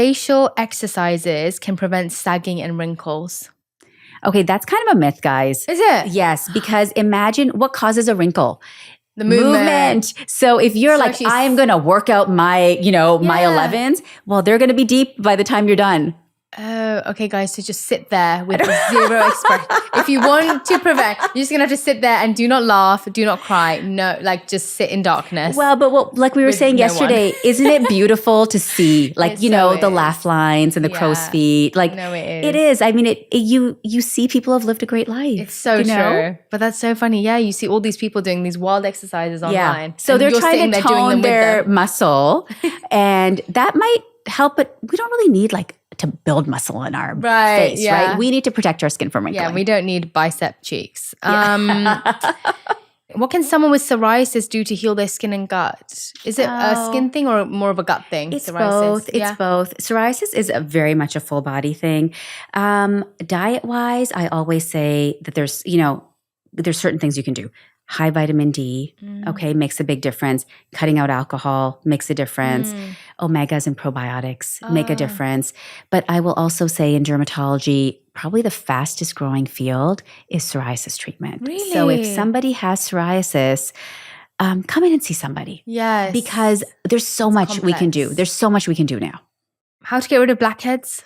Facial exercises can prevent sagging and wrinkles. Okay, that's kind of a myth, guys. Is it? Yes, because imagine what causes a wrinkle. The movement. So if you're So like, she's- I am going to work out my, my 11s, well, they're going to be deep by the time you're done. Oh, okay, guys. So just sit there with zero expression. If you want to prevent, you're just going to have to sit there and do not laugh, do not cry. No, like just sit in darkness. Well, but like we were saying yesterday, isn't it beautiful to see, like, the laugh lines and the crow's feet? Like, no, it is. It is. I mean, you see people have lived a great life. It's so true. But that's so funny. Yeah, you see all these people doing these wild exercises online. So they're trying to tone their muscle and that might help, but we don't really need to build muscle in our face, right? We need to protect our skin from wrinkling. Yeah, we don't need bicep cheeks. What can someone with psoriasis do to heal their skin and gut? Is it a skin thing or more of a gut thing? It's psoriasis? both. It's both. Psoriasis is very much a full body thing. Diet-wise, I always say that there's certain things you can do. High vitamin D, makes a big difference. Cutting out alcohol makes a difference. Omegas and probiotics make a difference. But I will also say in dermatology, probably the fastest growing field is psoriasis treatment. Really? So if somebody has psoriasis, come in and see somebody. Yes. Because there's so much we can do. There's so much we can do now. How to get rid of blackheads?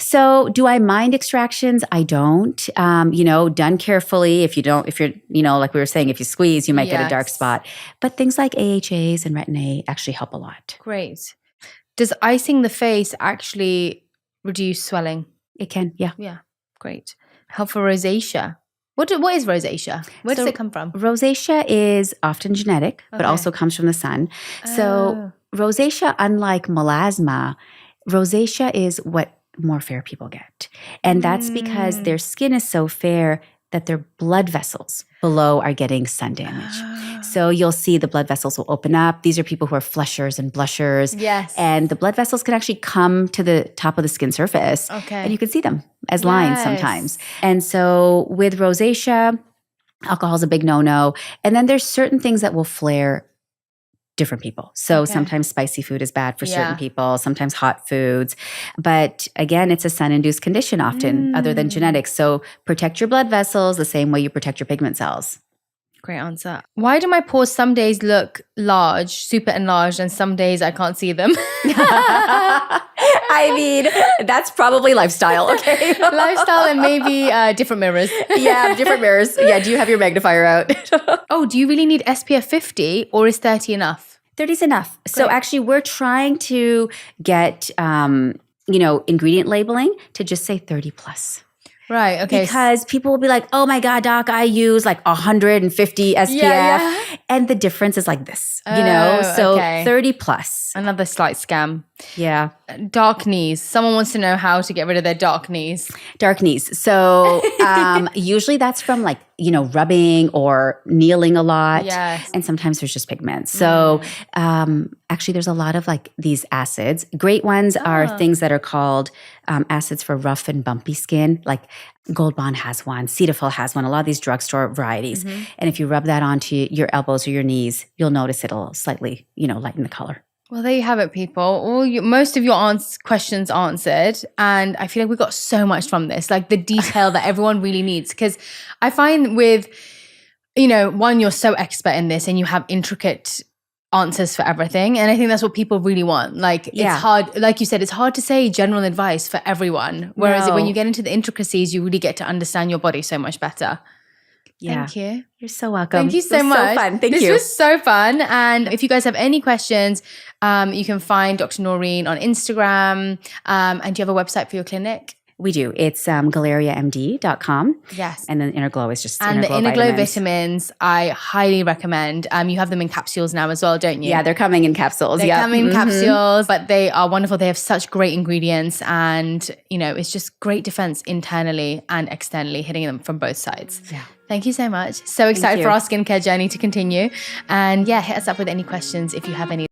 So do I mind extractions? I don't. Done carefully. If you're, like we were saying, if you squeeze, you might get a dark spot. But things like AHAs and Retin-A actually help a lot. Great. Does icing the face actually reduce swelling? It can, yeah. Yeah, great. Help for rosacea. What is rosacea? Where does it come from? Rosacea is often genetic, but also comes from the sun. So rosacea, unlike melasma, rosacea is what more fair people get. And that's because their skin is so fair that their blood vessels below are getting sun damage. So you'll see the blood vessels will open up. These are people who are flushers and blushers. Yes. And the blood vessels can actually come to the top of the skin surface. Okay. And you can see them as lines sometimes. And so with rosacea, alcohol is a big no-no. And then there's certain things that will flare different people. So sometimes spicy food is bad for certain people, sometimes hot foods. But again, it's a sun-induced condition often other than genetics. So protect your blood vessels the same way you protect your pigment cells. Great answer. Why do my pores some days look large, super enlarged, and some days I can't see them? I mean, that's probably lifestyle, okay? Lifestyle and maybe different mirrors. Yeah, different mirrors. Yeah, do you have your magnifier out? Oh, do you really need SPF 50 or is 30 enough? 30 is enough. Great. So actually we're trying to get, ingredient labeling to just say 30 plus. Right, okay. Because people will be like, oh my God, doc, I use 150 SPF. Yeah. And the difference is like this, So 30 plus. Another slight scam. Yeah. Dark knees. Someone wants to know how to get rid of their dark knees. Dark knees. So usually that's from rubbing or kneeling a lot. Yes. And sometimes there's just pigment. So actually there's a lot of these acids. Great ones are things that are called acids for rough and bumpy skin. Like Gold Bond has one, Cetaphil has one, a lot of these drugstore varieties. And if you rub that onto your elbows or your knees, you'll notice it'll slightly, lighten the color. Well, there you have it, people. Most of your questions answered. And I feel like we got so much from this, the detail that everyone really needs. Because I find with, one, you're so expert in this and you have intricate answers for everything. And I think that's what people really want. It's hard, like you said, it's hard to say general advice for everyone. Whereas when you get into the intricacies, you really get to understand your body so much better. Yeah. Thank you. You're so welcome. Thank you so much. So fun. Thank you. This was so fun. And if you guys have any questions, you can find Dr. Noreen on Instagram. And do you have a website for your clinic? We do. It's galeriamd.com. Yes. And then Inner Glow is just And the Inner Glow vitamins, I highly recommend. You have them in capsules now as well, don't you? Yeah, they're coming in capsules. They're coming in capsules, but they are wonderful. They have such great ingredients and, it's just great defense internally and externally, hitting them from both sides. Yeah. Thank you so much. So excited for our skincare journey to continue. And hit us up with any questions if you have any.